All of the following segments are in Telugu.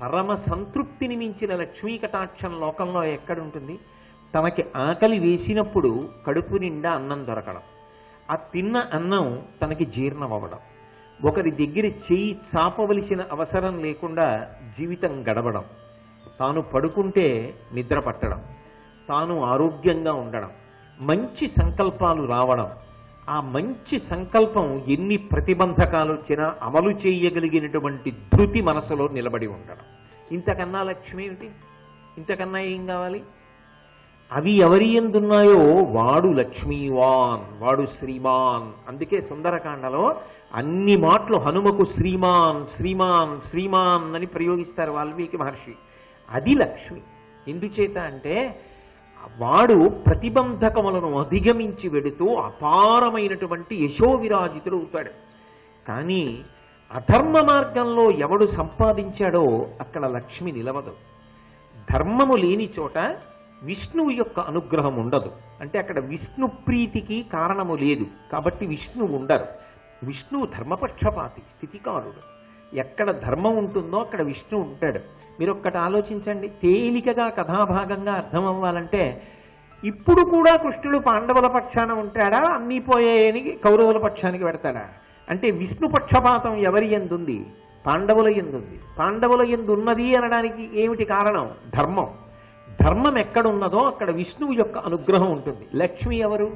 పరమ సంతృప్తిని మించిన లక్ష్మీ కటాక్షం లోకంలో ఎక్కడుంటుంది? తనకి ఆకలి వేసినప్పుడు కడుపు నిండా అన్నం దొరకడం, ఆ తిన్న అన్నం తనకి జీర్ణం అవ్వడం, ఒకరి దగ్గర చేయి చాపవలసిన అవసరం లేకుండా జీవితం గడవడం, తాను పడుకుంటే నిద్ర పట్టడం, తాను ఆరోగ్యంగా ఉండడం, మంచి సంకల్పాలు రావడం, ఆ మంచి సంకల్పం ఎన్ని ప్రతిబంధకాలు వచ్చినా అమలు చేయగలిగినటువంటి ధృతి మనసులో నిలబడి ఉండడం. ఇంతకన్నా లక్ష్మి ఏమిటి? ఇంతకన్నా ఏం కావాలి? అవి ఎవరి ఎందున్నాయో వాడు లక్ష్మీవాన్, వాడు శ్రీమాన్. అందుకే సుందరకాండలో అన్ని మాటలు హనుమకు శ్రీమాన్ శ్రీమాన్ శ్రీమాన్ అని ప్రయోగిస్తారు వాల్మీకి మహర్షి. అది లక్ష్మి. ఎందుచేత అంటే వాడు ప్రతిబంధకములను అధిగమించి వెడుతూ అపారమైనటువంటి యశోవిరాజితుడు అవుతాడు. కానీ అధర్మ మార్గంలో ఎవడు సంపాదించాడో అక్కడ లక్ష్మి నిలవదు. ధర్మము లేని చోట విష్ణువు యొక్క అనుగ్రహం ఉండదు. అంటే అక్కడ విష్ణు ప్రీతికి కారణము లేదు, కాబట్టి విష్ణువు ఉండరు. విష్ణువు ధర్మపక్షపాతి, స్థితికారుడు. ఎక్కడ ధర్మం ఉంటుందో అక్కడ విష్ణువు ఉంటాడు. మీరు ఒక్కటి ఆలోచించండి, తేలికగా కథాభాగంగా అర్థం అవ్వాలంటే ఇప్పుడు కూడా కృష్ణుడు పాండవుల పక్షాన ఉంటాడా, అన్నీ పోయాయని కౌరవుల పక్షానికి పెడతాడా? అంటే విష్ణు పక్షపాతం ఎవరి ఎందుంది? పాండవుల ఎందుంది. పాండవుల ఎందున్నది అనడానికి ఏమిటి కారణం? ధర్మం. ధర్మం ఎక్కడున్నదో అక్కడ విష్ణువు యొక్క అనుగ్రహం ఉంటుంది. లక్ష్మి ఎవరు?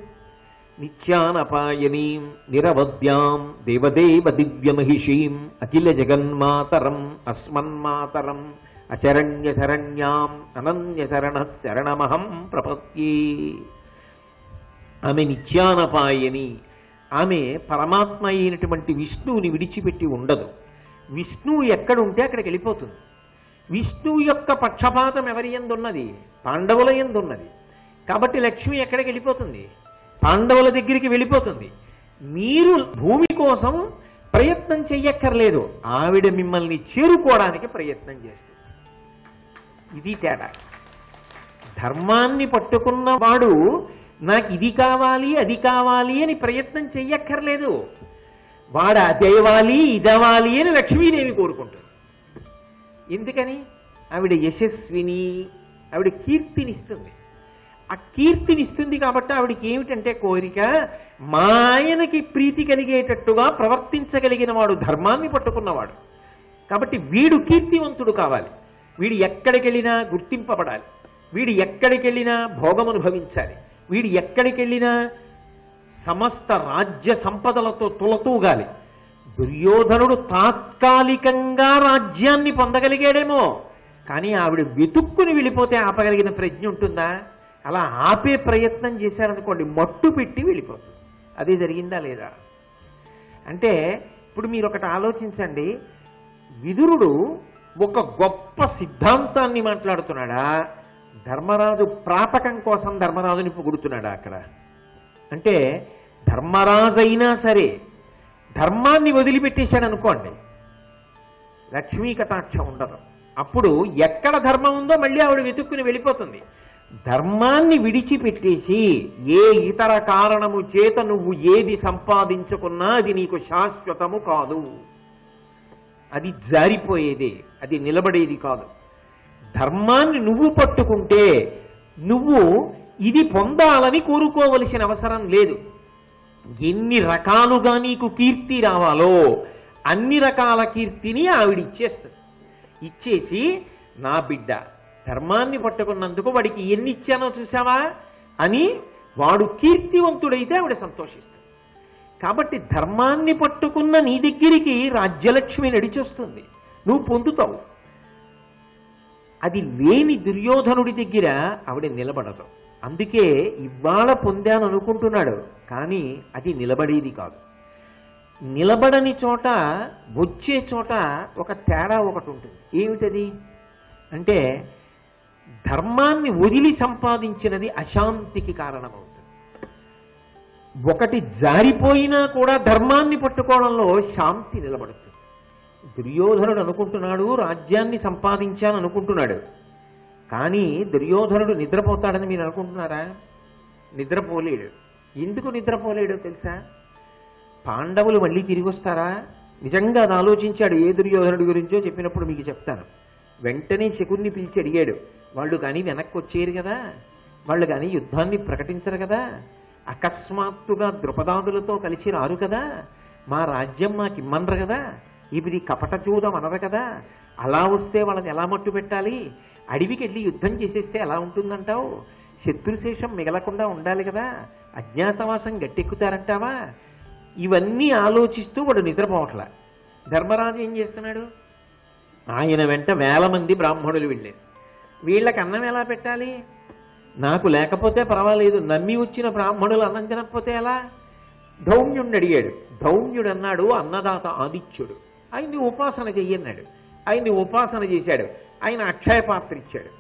నిత్యానపాయనీం నిరవద్యాం దేవదేవ దివ్యమహిషీం అఖిల జగన్మాతరం అస్మన్మాతరం అశరణ్య శరణ్యాం అనన్య శరణ శరణమహం ప్రపత్యే. ఆమె నిత్యానపాయని. ఆమె పరమాత్మ అయినటువంటి విష్ణువుని విడిచిపెట్టి ఉండదు. విష్ణువు ఎక్కడుంటే అక్కడికి వెళ్ళిపోతుంది. విష్ణువు యొక్క పక్షపాతం ఎవరి ఎందున్నది? పాండవుల ఎందున్నది. కాబట్టి లక్ష్మి ఎక్కడికి వెళ్ళిపోతుంది? పాండవుల దగ్గరికి వెళ్ళిపోతుంది. మీరు భూమి కోసం ప్రయత్నం చెయ్యక్కర్లేదు, ఆవిడ మిమ్మల్ని చేరుకోవడానికి ప్రయత్నం చేస్తుంది. ఇది తేడా. ధర్మాన్ని పట్టుకున్నవాడు నాకు ఇది కావాలి అది కావాలి అని ప్రయత్నం చెయ్యక్కర్లేదు. వాడు అదేవాలి ఇదవాలి అని లక్ష్మీదేవి కోరుకుంటుంది. ఎందుకని? ఆవిడ యశస్విని, ఆవిడ కీర్తినిస్తుంది. ఆ కీర్తినిస్తుంది కాబట్టి ఆవిడికి ఏమిటంటే కోరిక, మా ఆయనకి ప్రీతి కలిగేటట్టుగా ప్రవర్తించగలిగిన వాడు, ధర్మాన్ని పట్టుకున్నవాడు. కాబట్టి వీడు కీర్తివంతుడు కావాలి, వీడు ఎక్కడికి వెళ్ళినా గుర్తింపబడాలి, వీడు ఎక్కడికి వెళ్ళినా భోగం అనుభవించాలి, వీడు ఎక్కడికి వెళ్ళినా సమస్త రాజ్య సంపదలతో తులతూగాలి. దుర్యోధనుడు తాత్కాలికంగా రాజ్యాన్ని పొందగలిగాడేమో, కానీ ఆవిడ వెతుక్కుని వెళ్ళిపోతే ఆపగలిగిన ప్రజ్ఞ ఉంటుందా? అలా ఆపే ప్రయత్నం చేశారనుకోండి, మట్టు పెట్టి వెళ్ళిపోతుంది. అదే జరిగిందా లేదా? అంటే ఇప్పుడు మీరు ఒకటి ఆలోచించండి, విదురుడు ఒక గొప్ప సిద్ధాంతాన్ని మాట్లాడుతున్నాడా, ధర్మరాజు ప్రాపకం కోసం ధర్మరాజుని పొగుడుతున్నాడా? అక్కడ అంటే ధర్మరాజు అయినా సరే ధర్మాన్ని వదిలిపెట్టేశాడు అనుకోండి, లక్ష్మీ కటాక్షం ఉండదు. అప్పుడు ఎక్కడ ధర్మం ఉందో మళ్ళీ ఆవిడ వెతుక్కుని వెళ్ళిపోతుంది. ధర్మాన్ని విడిచిపెట్టేసి ఏ ఇతర కారణము చేత నువ్వు ఏది సంపాదించుకున్నా అది నీకు శాశ్వతము కాదు, అది జారిపోయేదే, అది నిలబడేది కాదు. ధర్మాన్ని నువ్వు పట్టుకుంటే నువ్వు ఇది పొందాలని కోరుకోవలసిన అవసరం లేదు. ఎన్ని రకాలుగా నీకు కీర్తి రావాలో అన్ని రకాల కీర్తిని ఆవిడిచ్చేస్తుంది. ఇచ్చేసి నా బిడ్డ ధర్మాన్ని పట్టుకున్నందుకు వాడికి ఎన్ని ఇచ్చానో చూసావా అని వాడు కీర్తివంతుడైతే ఆవిడ సంతోషిస్తుంది. కాబట్టి ధర్మాన్ని పట్టుకున్న నీ దగ్గరికి రాజ్యలక్ష్మి నడిచొస్తుంది, నువ్వు పొందుతావు. అది లేని దుర్యోధనుడి దగ్గర ఆవిడ నిలబడదు. అందుకే ఇవాళ పొందాను అనుకుంటున్నాడు, కానీ అది నిలబడేది కాదు. నిలబడని చోట వచ్చే చోట ఒక తేడా ఒకటి ఉంటుంది. ఏమిటది అంటే ధర్మాన్ని వదిలి సంపాదించినది అశాంతికి కారణమవుతుంది. ఒకటి జారిపోయినా కూడా ధర్మాన్ని పట్టుకోవడంలో శాంతి నిలబడుతుంది. దుర్యోధనుడు అనుకుంటున్నాడు రాజ్యాన్ని సంపాదించాను అనుకుంటున్నాడు, కానీ దుర్యోధనుడు నిద్రపోతాడని మీరు అనుకుంటున్నారా? నిద్రపోలేడు. ఎందుకు నిద్రపోలేడో తెలుసా? పాండవులు మళ్ళీ తిరిగి వస్తారా? నిజంగా అది ఆలోచించాడు. ఏ దుర్యోధనుడి గురించో చెప్పినప్పుడు మీకు చెప్తాను. వెంటనే శకుని పిలిచి అడిగాడు, వాళ్ళు కానీ వెనక్కి వచ్చేరు కదా, వాళ్ళు కానీ యుద్ధాన్ని ప్రకటించరు కదా, అకస్మాత్తుగా ద్రుపదాదులతో కలిసి రారు కదా, మా రాజ్యం మాకు ఇమ్మనరు కదా, ఇది కపట చూదం అనరు కదా, అలా వస్తే వాళ్ళని ఎలా మట్టు పెట్టాలి, అడవికి వెళ్ళి యుద్ధం చేసేస్తే ఎలా ఉంటుందంటావు, శత్రుశేషం మిగలకుండా ఉండాలి కదా, అజ్ఞాతవాసం గట్టెక్కుతారంటావా, ఇవన్నీ ఆలోచిస్తూ వాడు నిద్రపోవట్లా. ధర్మరాజు ఏం చేస్తున్నాడు, ఆయన వెంట 1000 మంది బ్రాహ్మణులు వెళ్ళారు. వీళ్ళకి అన్నం ఎలా పెట్టాలి, నాకు లేకపోతే పర్వాలేదు, నమ్మి వచ్చిన బ్రాహ్మణులు అన్నం తినకపోతే ఎలా, ధౌమ్యుడిని అడిగాడు. ధౌమ్యుడు అన్నాడు, అన్నదాత ఆదిత్యుడు, ఆయన్ని ఉపాసన చెయ్యన్నాడు. ఆయన్ని ఉపాసన చేశాడు, ఆయన అక్షయ పాత్ర ఇచ్చాడు.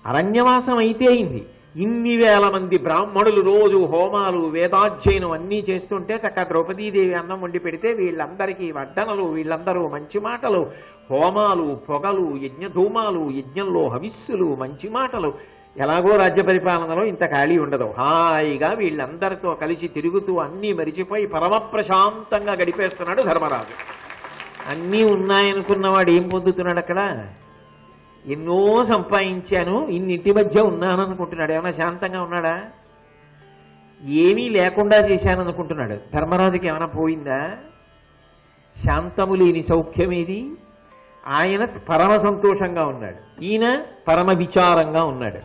అరణ్యవాసం అయితే అయింది, ఇన్ని 1000 మంది బ్రాహ్మణులు రోజు హోమాలు వేదాధ్యయనం అన్నీ చేస్తుంటే చక్కగా ద్రౌపదీదేవి అన్నం వండి పెడితే వీళ్ళందరికీ వడ్డనలు, వీళ్ళందరూ మంచి మాటలు, హోమాలు, పొగలు, యజ్ఞధూమాలు, యజ్ఞంలో హవిస్సులు, మంచి మాటలు. ఎలాగో రాజ్య పరిపాలనలో ఇంత ఖాళీ ఉండదు, హాయిగా వీళ్ళందరితో కలిసి తిరుగుతూ అన్నీ మరిచిపోయి పరమ ప్రశాంతంగా గడిపేస్తున్నాడు ధర్మరాజు. అన్నీ ఉన్నాయనుకున్నవాడు ఏం పొందుతున్నాడు అక్కడ, ఎన్నో సంపాదించాను, ఇన్నింటి మధ్య ఉన్నాను అనుకుంటున్నాడు. ఏమన్నా శాంతంగా ఉన్నాడా, ఏమీ లేకుండా చేశాను అనుకుంటున్నాడు. ధర్మరాజుకి ఏమైనా పోయిందా, శాంతము లేని సౌఖ్యమేది. ఆయన పరమ సంతోషంగా ఉన్నాడు, ఈయన పరమ విచారంగా ఉన్నాడు.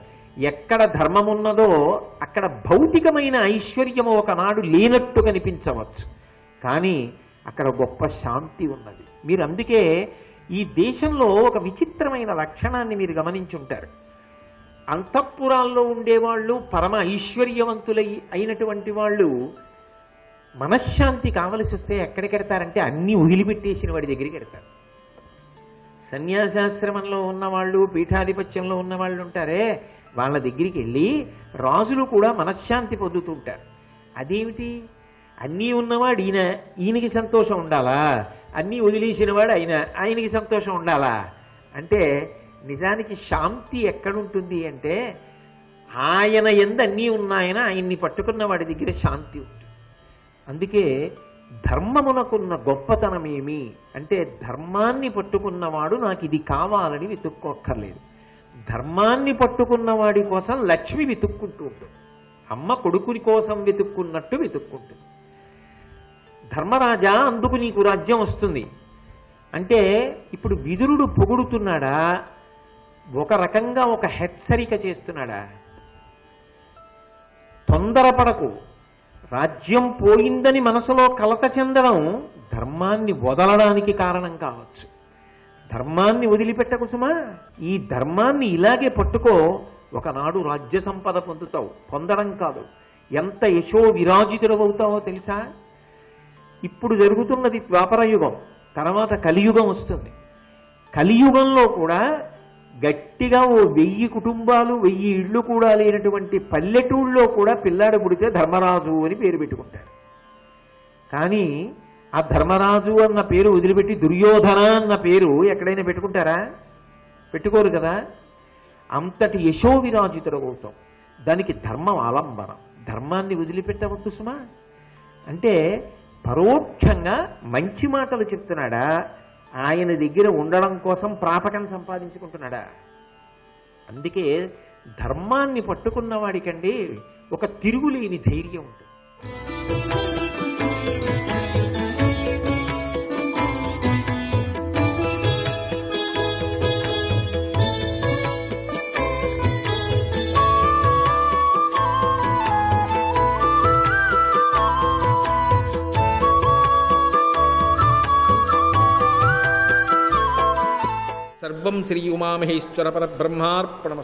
ఎక్కడ ధర్మం ఉన్నదో అక్కడ భౌతికమైన ఐశ్వర్యము ఒకనాడు లేనట్టు కనిపించవచ్చు, కానీ అక్కడ గొప్ప శాంతి ఉన్నది. మీరు అందుకే ఈ దేశంలో ఒక విచిత్రమైన లక్షణాన్ని మీరు గమనించుంటారు. అంతఃపురాల్లో ఉండేవాళ్ళు, పరమ ఐశ్వర్యవంతులై అయినటువంటి వాళ్ళు మనశ్శాంతి కావలసి వస్తే ఎక్కడికి వెడతారంటే అన్నీ వదిలిపెట్టేసిన వాడి దగ్గరికి వెడతారు. సన్యాసాశ్రమంలో ఉన్నవాళ్ళు, పీఠాధిపత్యంలో ఉన్నవాళ్ళు ఉంటారే, వాళ్ళ దగ్గరికి వెళ్ళి రాజులు కూడా మనశ్శాంతి పొందుతుంటారు. అదేమిటి, అన్నీ ఉన్నవాడు ఈయన, ఈయనకి సంతోషం ఉండాలా, అన్నీ వదిలేసినవాడు ఆయనకి సంతోషం ఉండాలా అంటే, నిజానికి శాంతి ఎక్కడుంటుంది అంటే ఆయన యందు అన్నీ ఉన్నాయన ఆయన్ని పట్టుకున్న వాడి దగ్గర శాంతి ఉంటుంది. అందుకే ధర్మమునకున్న గొప్పతనం ఏమి అంటే, ధర్మాన్ని పట్టుకున్నవాడు నాకు ఇది కావాలని వెతుక్కోక్కర్లేదు. ధర్మాన్ని పట్టుకున్న వాడి కోసం లక్ష్మి వెతుక్కుంటూ ఉంటుంది, అమ్మ కొడుకుని కోసం వెతుక్కున్నట్టు వెతుక్కుంటుంది. ధర్మరాజా అందుకు నీకు రాజ్యం వస్తుంది అంటే, ఇప్పుడు విదురుడు పొగుడుతున్నాడా, ఒక రకంగా ఒక హెచ్చరిక చేస్తున్నాడా, తొందరపడకు, రాజ్యం పోయిందని మనసులో కలత చెందడం ధర్మాన్ని వదలడానికి కారణం కావచ్చు. ధర్మాన్ని వదిలిపెట్టకు సుమా, ఈ ధర్మాన్ని ఇలాగే పట్టుకో, ఒకనాడు రాజ్య సంపద పొందుతావు. పొందడం కాదు, ఎంత యశో విరాజితుడవుతావో తెలుసా. ఇప్పుడు జరుగుతున్నది ద్వాపరయుగం, తర్వాత కలియుగం వస్తుంది. కలియుగంలో కూడా గట్టిగా 1000 కుటుంబాలు 1000 ఇళ్ళు కూడా లేనటువంటి పల్లెటూళ్ళలో కూడా పిల్లాడు పుడితే ధర్మరాజు అని పేరు పెట్టుకుంటారు. కానీ ఆ ధర్మరాజు అన్న పేరు వదిలిపెట్టి దుర్యోధన అన్న పేరు ఎక్కడైనా పెట్టుకుంటారా, పెట్టుకోరు కదా. అంతటి యశో విరాజితుడు అవుతాం. దానికి ధర్మం ఆలంబనం, ధర్మాన్ని వదిలిపెట్టవద్దు సుమా. అంటే పరోక్షంగా మంచి మాటలు చెప్తున్నాడా, ఆయన దగ్గర ఉండడం కోసం ప్రాపకం సంపాదించుకుంటున్నాడా. అందుకే ధర్మాన్ని పట్టుకున్న వాడికండి ఒక తిరుగులేని ధైర్యం ఉంటుంది. సర్వం శ్రీ ఉమామహేశ్వర పరబ్రహ్మార్పణమస్తు.